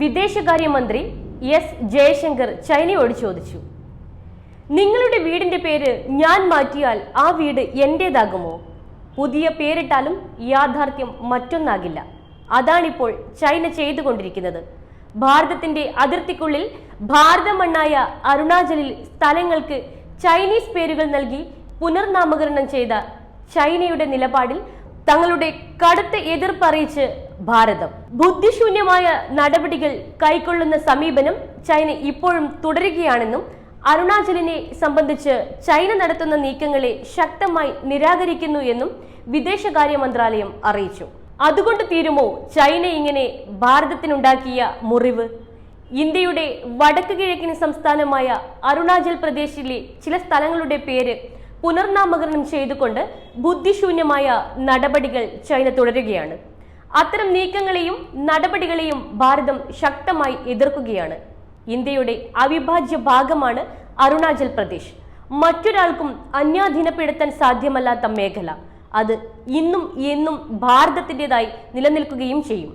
വിദേശകാര്യമന്ത്രി എസ് ജയശങ്കർ ചൈനയോട് ചോദിച്ചു. നിങ്ങളുടെ വീടിന്റെ പേര് ഞാൻ മാറ്റിയാൽ ആ വീട് എന്റേതാകുമോ? പുതിയ പേരിട്ടാലും യാഥാർത്ഥ്യം മറ്റൊന്നാകില്ല. അതാണിപ്പോൾ ചൈന ചെയ്തുകൊണ്ടിരിക്കുന്നത്. ഭാരതത്തിന്റെ അതിർത്തിക്കുള്ളിൽ ഭാരത മണ്ണായ അരുണാചലിൽ സ്ഥലങ്ങൾക്ക് ചൈനീസ് പേരുകൾ നൽകി പുനർനാമകരണം ചെയ്ത ചൈനയുടെ നിലപാടിൽ തങ്ങളുടെ കടുത്ത എതിർപ്പ് അറിയിച്ച് ഭാരതം. ബുദ്ധിശൂന്യമായ നടപടികൾ കൈക്കൊള്ളുന്ന സമീപനം ചൈന ഇപ്പോഴും തുടരുകയാണെന്നും അരുണാചലിനെ സംബന്ധിച്ച് ചൈന നടത്തുന്ന നീക്കങ്ങളെ ശക്തമായി നിരാകരിക്കുന്നു എന്നും വിദേശകാര്യ മന്ത്രാലയം അറിയിച്ചു. അതുകൊണ്ട് തീരുമോ ചൈന ഇങ്ങനെ ഭാരതത്തിനുണ്ടാക്കിയ മുറിവ്? ഇന്ത്യയുടെ വടക്ക് കിഴക്കൻ സംസ്ഥാനമായ അരുണാചൽ പ്രദേശിലെ ചില സ്ഥലങ്ങളുടെ പേര് പുനർനാമകരണം ചെയ്തുകൊണ്ട് ബുദ്ധിശൂന്യമായ നടപടികൾ ചൈന തുടരുകയാണ്. അത്തരം നീക്കങ്ങളെയും നടപടികളെയും ഭാരതം ശക്തമായി എതിർക്കുകയാണ്. ഇന്ത്യയുടെ അവിഭാജ്യ ഭാഗമാണ് അരുണാചൽ പ്രദേശ്. മറ്റൊരാൾക്കും അന്യാധീനപ്പെടുത്താൻ സാധ്യമല്ലാത്ത മേഖല. അത് ഇന്നും എന്നും ഭാരതത്തിൻ്റെതായി നിലനിൽക്കുകയും ചെയ്യും.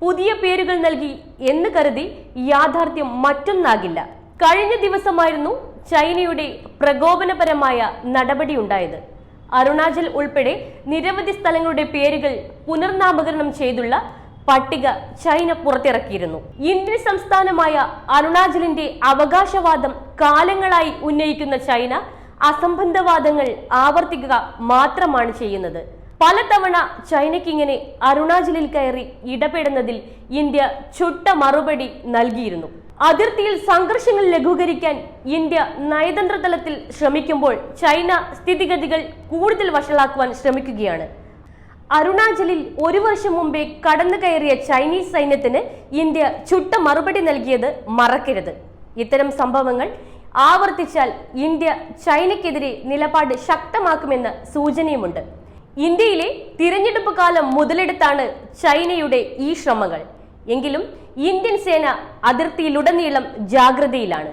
പുതിയ പേരുകൾ നൽകി എന്ന് കരുതി യാഥാർത്ഥ്യം മറ്റൊന്നാകില്ല. കഴിഞ്ഞ ദിവസമായിരുന്നു ചൈനയുടെ പ്രകോപനപരമായ നടപടി ഉണ്ടായത്. അരുണാചൽ ഉൾപ്പെടെ നിരവധി സ്ഥലങ്ങളുടെ പേരുകൾ പുനർനാമകരണം ചെയ്തുള്ള പട്ടിക ചൈന പുറത്തിറക്കിയിരുന്നു. ഇന്ത്യൻ സംസ്ഥാനമായ അരുണാചലിന്റെ അവകാശവാദം കാലങ്ങളായി ഉന്നയിക്കുന്ന ചൈന അസംബന്ധവാദങ്ങൾ ആവർത്തിക്കുക മാത്രമാണ് ചെയ്യുന്നത്. പലതവണ ചൈനയ്ക്ക് ഇങ്ങനെ അരുണാചലിൽ കയറി ഇടപെടുന്നതിൽ ഇന്ത്യ ചുട്ട മറുപടി നൽകിയിരുന്നു. അതിർത്തിയിൽ സംഘർഷങ്ങൾ ലഘൂകരിക്കാൻ ഇന്ത്യ നയതന്ത്ര തലത്തിൽ ശ്രമിക്കുമ്പോൾ ചൈന സ്ഥിതിഗതികൾ കൂടുതൽ വഷളാക്കുവാൻ ശ്രമിക്കുകയാണ്. അരുണാചലിൽ ഒരു വർഷം മുമ്പേ കടന്നു കയറിയ ചൈനീസ് സൈന്യത്തിന് ഇന്ത്യ ചുട്ട മറുപടി നൽകിയത് മറക്കരുത്. ഇത്തരം സംഭവങ്ങൾ ആവർത്തിച്ചാൽ ഇന്ത്യ ചൈനയ്ക്കെതിരെ നിലപാട് ശക്തമാക്കുമെന്ന സൂചനയുമുണ്ട്. ഇന്ത്യയിലെ തിരഞ്ഞെടുപ്പ് കാലം മുതലെടുത്താണ് ചൈനയുടെ ഈ ശ്രമങ്ങൾ. എങ്കിലും ഇന്ത്യൻ സേന അതിർത്തിയിലുടനീളം ജാഗ്രതയിലാണ്.